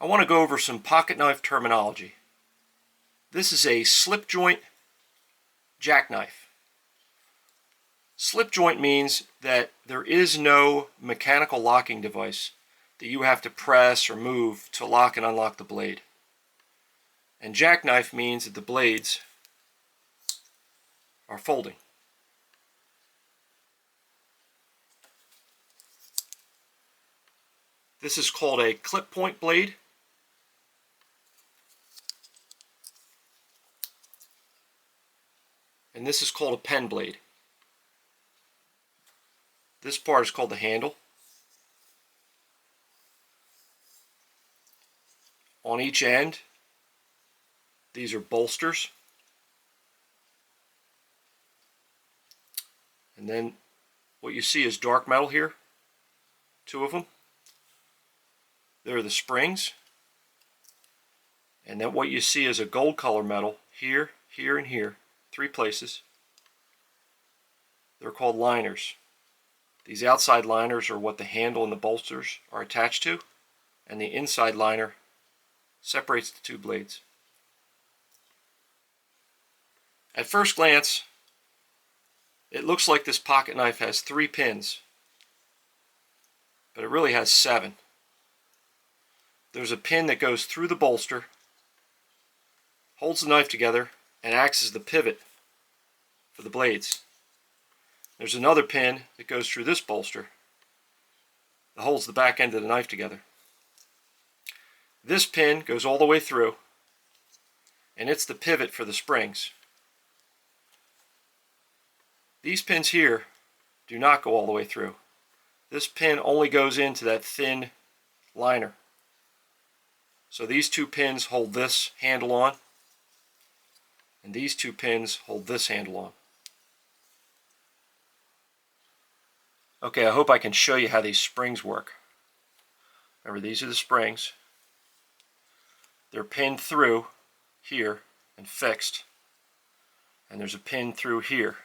I want to go over some pocket knife terminology. This is a slip joint jackknife. Slip joint means that there is no mechanical locking device that you have to press or move to lock and unlock the blade. And jackknife means that the blades are folding. This is called a clip point blade. And this is called a pen blade. This part is called the handle. On each end, these are bolsters. And then what you see is dark metal here, 2 of them. There are the springs. And then what you see is a gold color metal here, here, and here, 3 places. They're called liners. These outside liners are what the handle and the bolsters are attached to, and the inside liner separates the 2 blades. At first glance, it looks like this pocket knife has 3 pins, but it really has 7. There's a pin that goes through the bolster, holds the knife together, and acts as the pivot for the blades. There's another pin that goes through this bolster that holds the back end of the knife together. This pin goes all the way through, and it's the pivot for the springs. These pins here do not go all the way through. This pin only goes into that thin liner. So these 2 pins hold this handle on, and these 2 pins hold this handle on. Okay, I hope I can show you how these springs work. Remember, these are the springs. They're pinned through here and fixed. And there's a pin through here.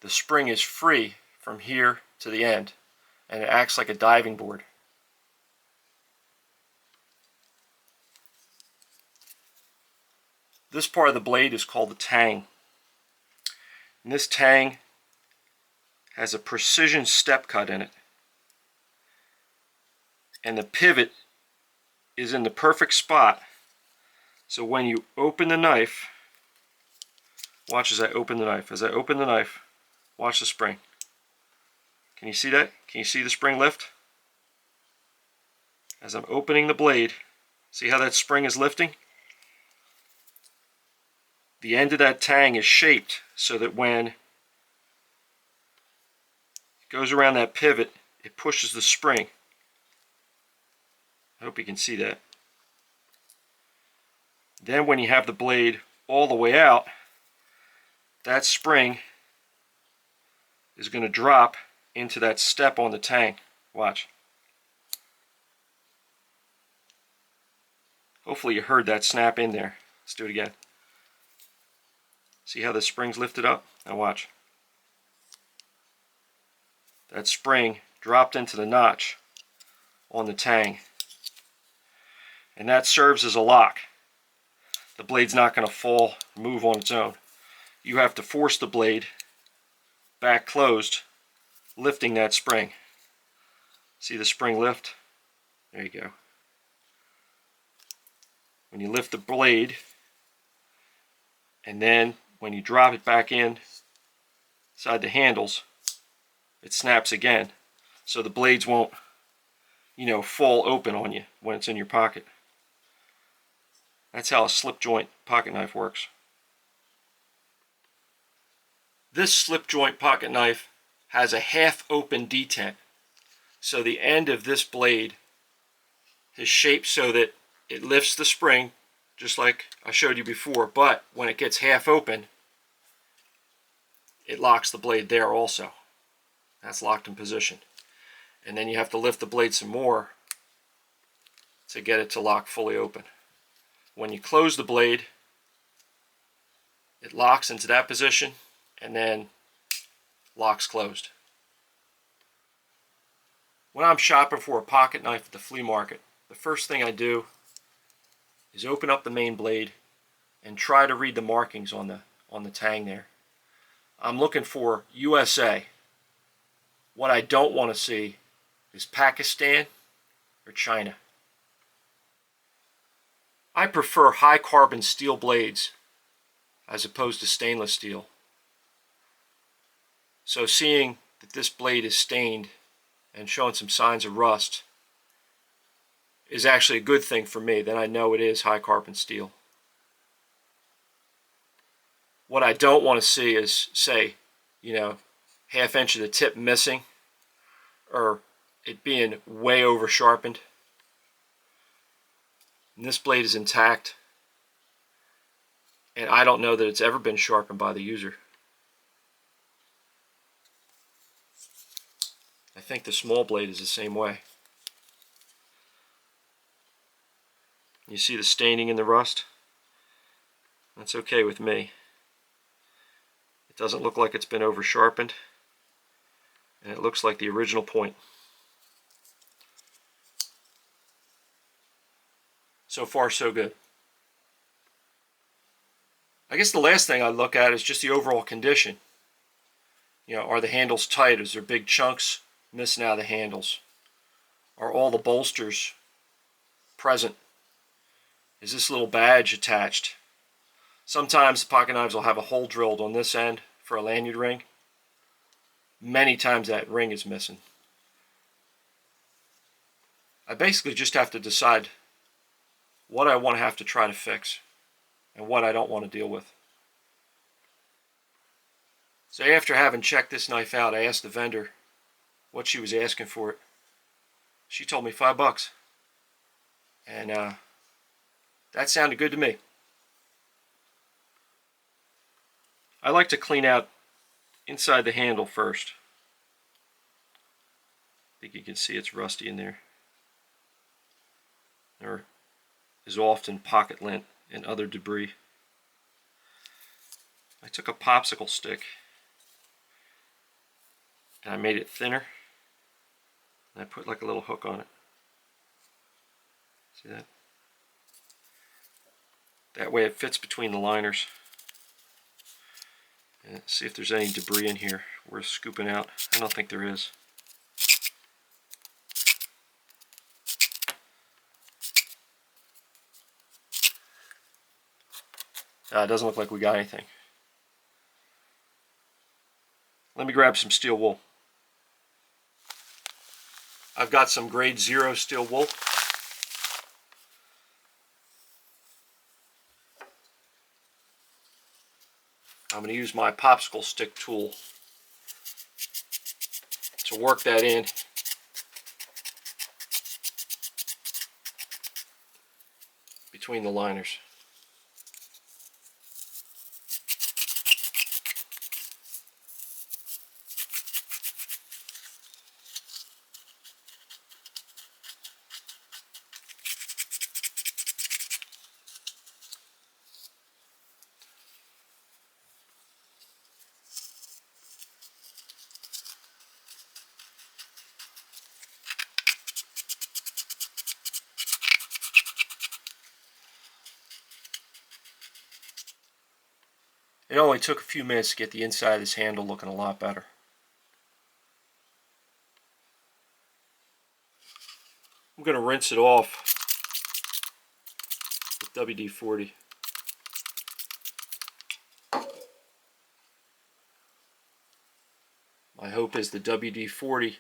The spring is free from here to the end, and it acts like a diving board. This part of the blade is called the tang. And this tang has a precision step cut in it. And the pivot is in the perfect spot. So when you open the knife, watch as I open the knife. As I open the knife, watch the spring. Can you see that? Can you see the spring lift? As I'm opening the blade, see how that spring is lifting? The end of that tang is shaped so that when it goes around that pivot, it pushes the spring. I hope you can see that. Then when you have the blade all the way out, that spring is going to drop into that step on the tang. Watch. Hopefully you heard that snap in there. Let's do it again. See how the spring's lifted up? Now watch. That spring dropped into the notch on the tang. And that serves as a lock. The blade's not going to fall, move on its own. You have to force the blade back closed, lifting that spring. See the spring lift? There you go. When you lift the blade, and then when you drop it back in inside the handles, it snaps again. So the blades won't, fall open on you when it's in your pocket. That's how a slip joint pocket knife works. This slip joint pocket knife has a half open detent. So the end of this blade is shaped so that it lifts the spring, just like I showed you before, but when it gets half open, it locks the blade there also. That's locked in position. And then you have to lift the blade some more to get it to lock fully open. When you close the blade, it locks into that position and then locks closed. When I'm shopping for a pocket knife at the flea market, the first thing I do is open up the main blade and try to read the markings on the tang there. I'm looking for USA. What I don't want to see is Pakistan or China. I prefer high carbon steel blades as opposed to stainless steel. So seeing that this blade is stained and showing some signs of rust is actually a good thing for me. Then I know it is high carbon steel. What I don't want to see is, say, half inch of the tip missing, or it being way over sharpened. And this blade is intact, and I don't know that it's ever been sharpened by the user. I think the small blade is the same way. You see the staining in the rust? That's okay with me. It doesn't look like it's been over sharpened, and it looks like the original point. So far, so good. I guess the last thing I look at is just the overall condition. Are the handles tight? Is there big chunks missing out of the handles? Are all the bolsters present? Is this little badge attached? Sometimes the pocket knives will have a hole drilled on this end for a lanyard ring. Many times that ring is missing. I basically just have to decide what I want to have to try to fix and what I don't want to deal with. So after having checked this knife out, I asked the vendor what she was asking for it. She told me $5. And that sounded good to me. I like to clean out inside the handle first. I think you can see it's rusty in there. There is often pocket lint and other debris. I took a popsicle stick and I made it thinner, and I put like a little hook on it. See that? That way it fits between the liners. And see if there's any debris in here worth scooping out. I don't think there is. It doesn't look like we got anything. Let me grab some steel wool. I've got some grade 0 steel wool. I'm going to use my popsicle stick tool to work that in. Between the liners. It only took a few minutes to get the inside of this handle looking a lot better. I'm going to rinse it off with WD-40. My hope is the WD-40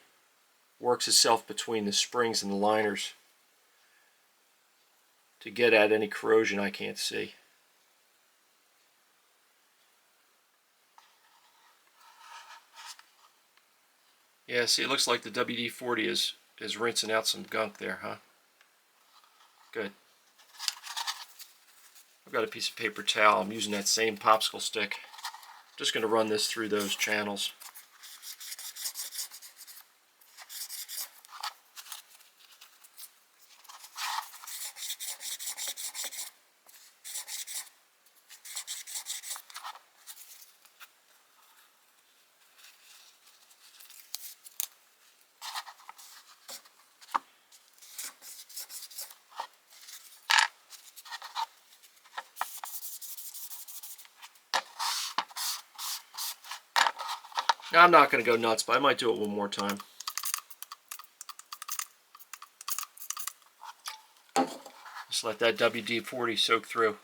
works itself between the springs and the liners to get at any corrosion I can't see. Yeah, see, it looks like the WD-40 is rinsing out some gunk there, huh? Good. I've got a piece of paper towel. I'm using that same popsicle stick. I'm just going to run this through those channels. Now, I'm not going to go nuts, but I might do it one more time. Just let that WD-40 soak through.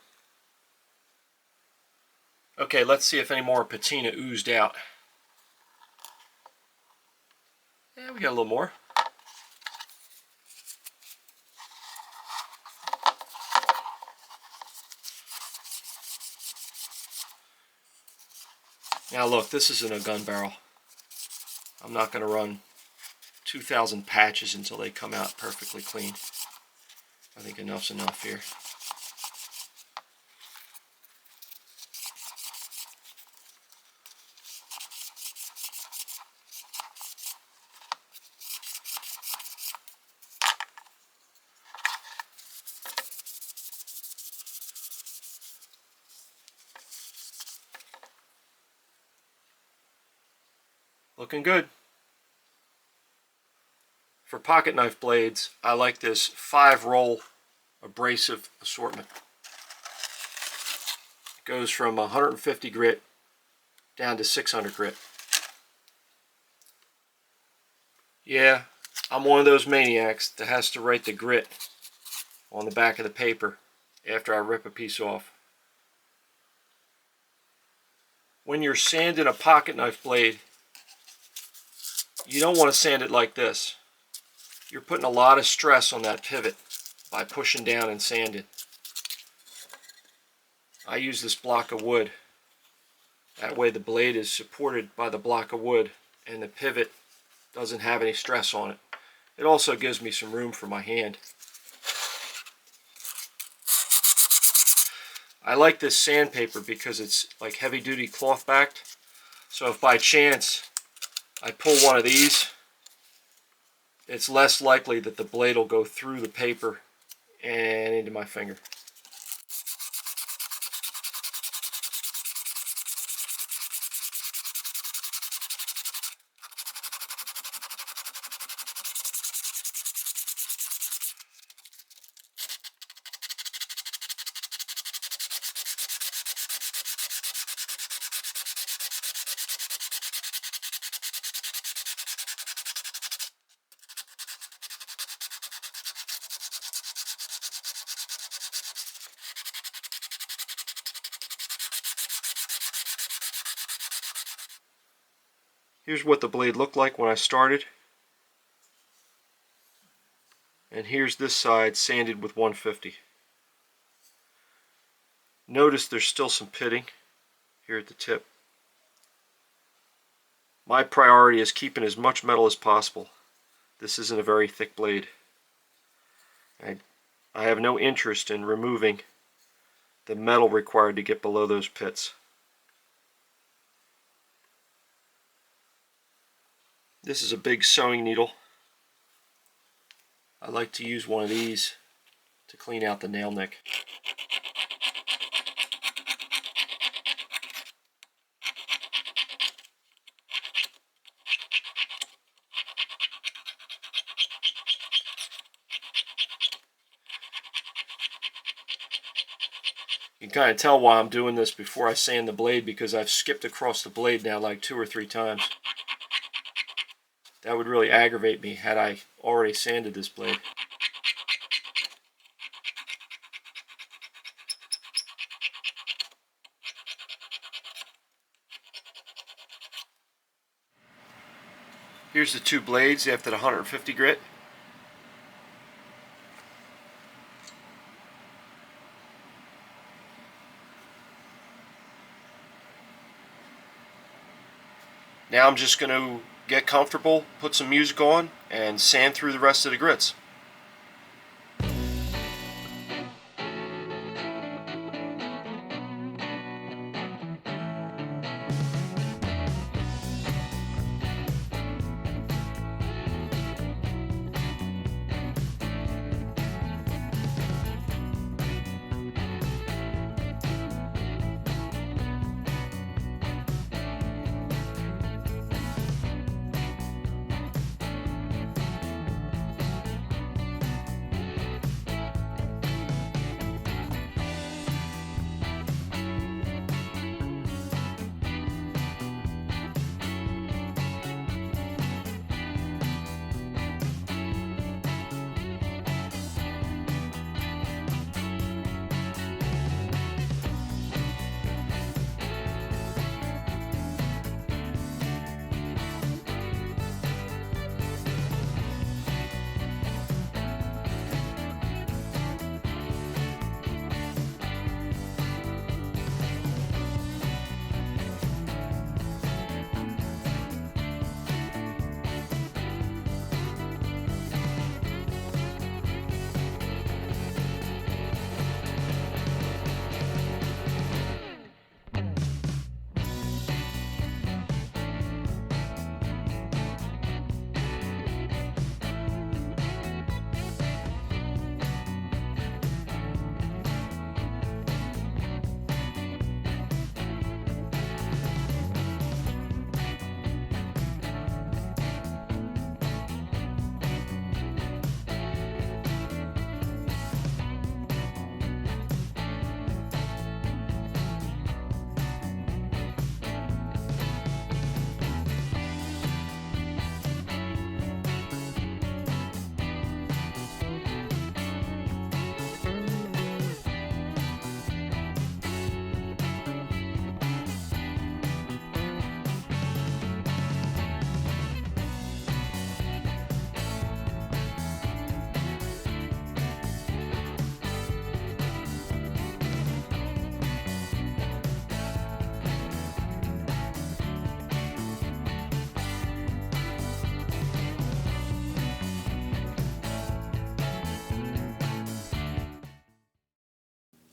Okay, let's see if any more patina oozed out. Yeah, we got a little more. Now look, this isn't a gun barrel. I'm not going to run 2,000 patches until they come out perfectly clean. I think enough's enough here. Looking good. For pocket knife blades, I like this 5-roll abrasive assortment. It goes from 150 grit down to 600 grit. Yeah, I'm one of those maniacs that has to write the grit on the back of the paper after I rip a piece off. When you're sanding a pocket knife blade, you don't want to sand it like this. You're putting a lot of stress on that pivot by pushing down and sanding. I use this block of wood. That way the blade is supported by the block of wood and the pivot doesn't have any stress on it. It also gives me some room for my hand. I like this sandpaper because it's like heavy duty cloth backed. So if by chance I pull one of these, it's less likely that the blade will go through the paper and into my finger. Here's what the blade looked like when I started. And here's this side sanded with 150. Notice there's still some pitting here at the tip. My priority is keeping as much metal as possible. This isn't a very thick blade. I have no interest in removing the metal required to get below those pits. This is a big sewing needle. I like to use one of these to clean out the nail nick. You can kind of tell why I'm doing this before I sand the blade, because I've skipped across the blade now like 2 or 3 times. That would really aggravate me had I already sanded this blade. Here's the 2 blades after the 150 grit. Now I'm just going to get comfortable, put some music on, and sand through the rest of the grits.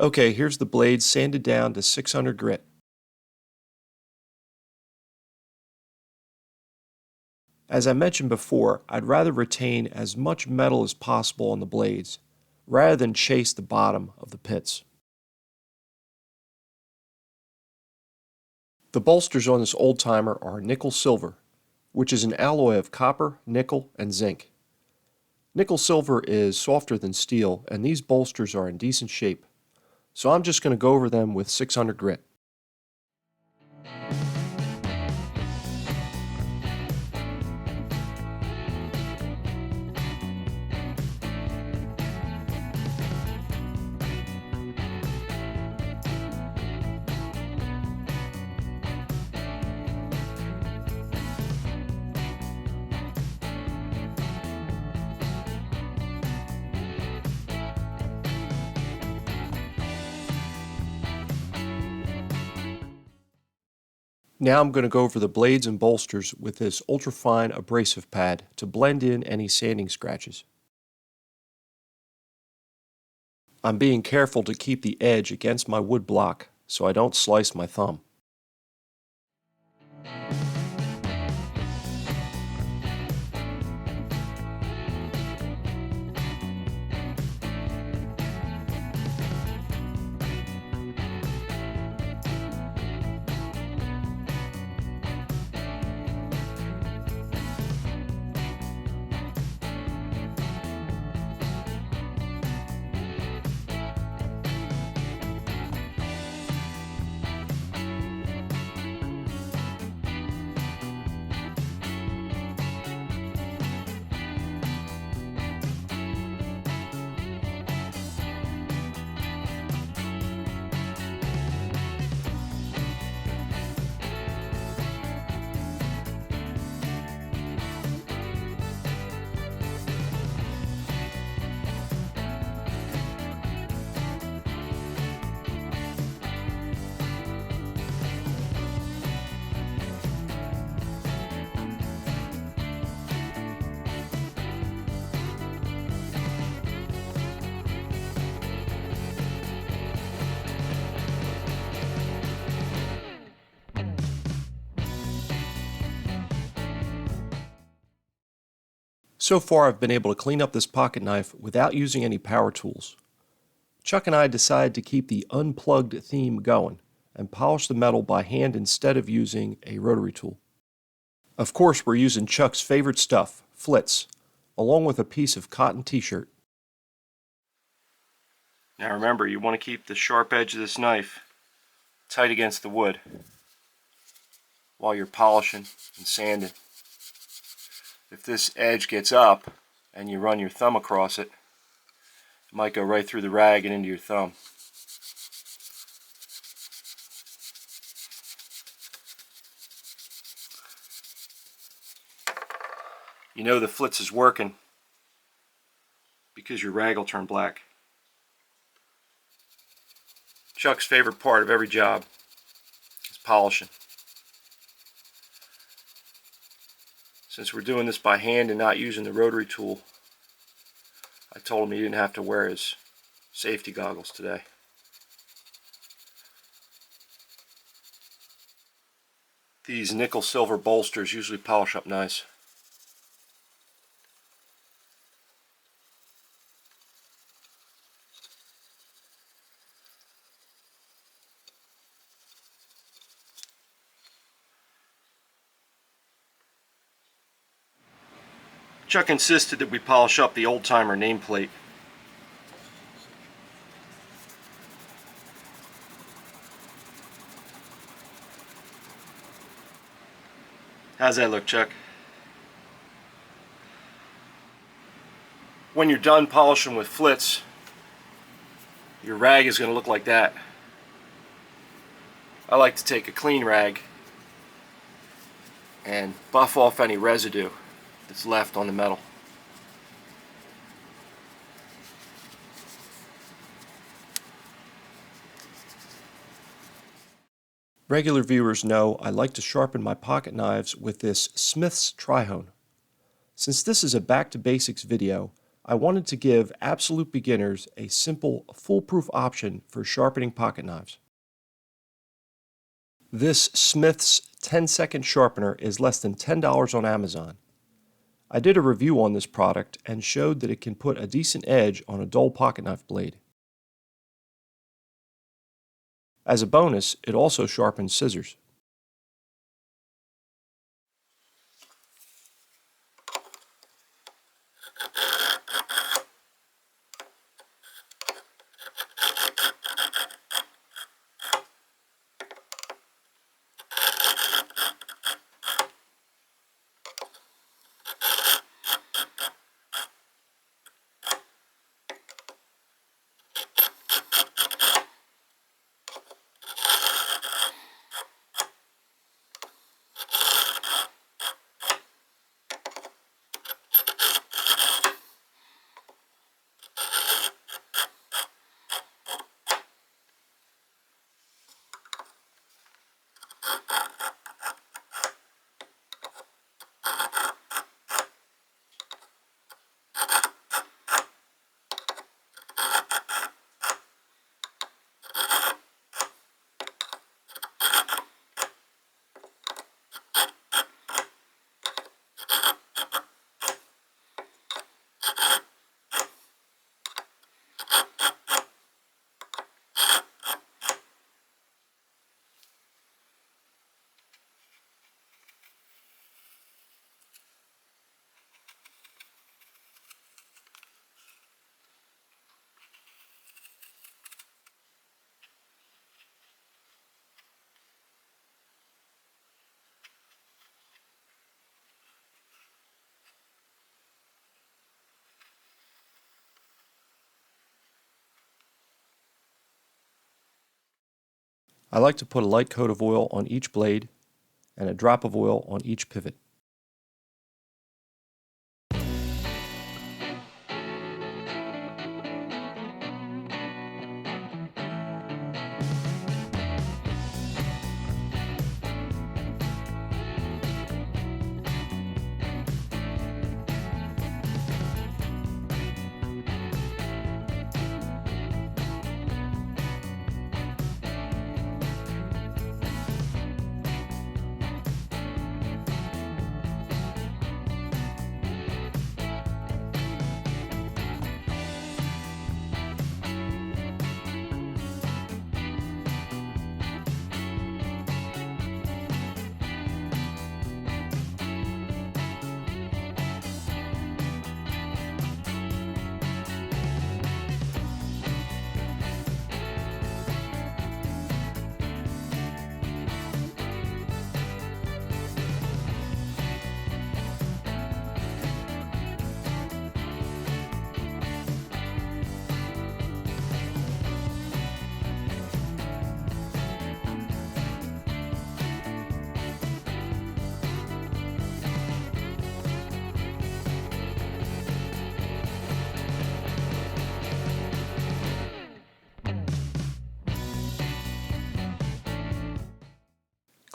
Okay, here's the blade sanded down to 600 grit. As I mentioned before, I'd rather retain as much metal as possible on the blades, rather than chase the bottom of the pits. The bolsters on this old-timer are nickel silver, which is an alloy of copper, nickel, and zinc. Nickel silver is softer than steel, and these bolsters are in decent shape, so I'm just going to go over them with 600 grit. Now I'm going to go over the blades and bolsters with this ultrafine abrasive pad to blend in any sanding scratches. I'm being careful to keep the edge against my wood block so I don't slice my thumb. So far I've been able to clean up this pocket knife without using any power tools. Chuck and I decided to keep the unplugged theme going and polish the metal by hand instead of using a rotary tool. Of course we're using Chuck's favorite stuff, flits, along with a piece of cotton t-shirt. Now remember, you want to keep the sharp edge of this knife tight against the wood while you're polishing and sanding. If this edge gets up and you run your thumb across it, it might go right through the rag and into your thumb. You know the flits is working because your rag will turn black. Chuck's favorite part of every job is polishing. Since we're doing this by hand and not using the rotary tool, I told him he didn't have to wear his safety goggles today. These nickel silver bolsters usually polish up nice. Chuck insisted that we polish up the old-timer nameplate. How's that look, Chuck? When you're done polishing with flits, your rag is going to look like that. I like to take a clean rag and buff off any residue that's left on the metal. Regular viewers know I like to sharpen my pocket knives with this Smith's Trihone. Since this is a back to basics video, I wanted to give absolute beginners a simple, foolproof option for sharpening pocket knives. This Smith's 10-second sharpener is less than $10 on Amazon. I did a review on this product and showed that it can put a decent edge on a dull pocket knife blade. As a bonus, it also sharpens scissors. I like to put a light coat of oil on each blade and a drop of oil on each pivot.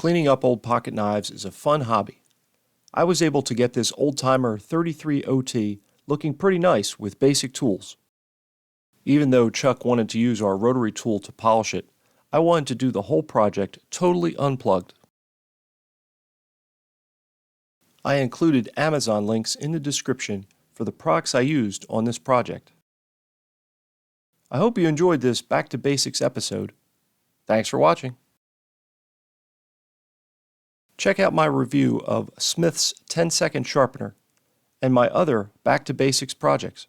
Cleaning up old pocket knives is a fun hobby. I was able to get this old-timer 33 OT looking pretty nice with basic tools. Even though Chuck wanted to use our rotary tool to polish it, I wanted to do the whole project totally unplugged. I included Amazon links in the description for the products I used on this project. I hope you enjoyed this Back to Basics episode. Thanks for watching. Check out my review of Smith's 10-second sharpener and my other Back to Basics projects.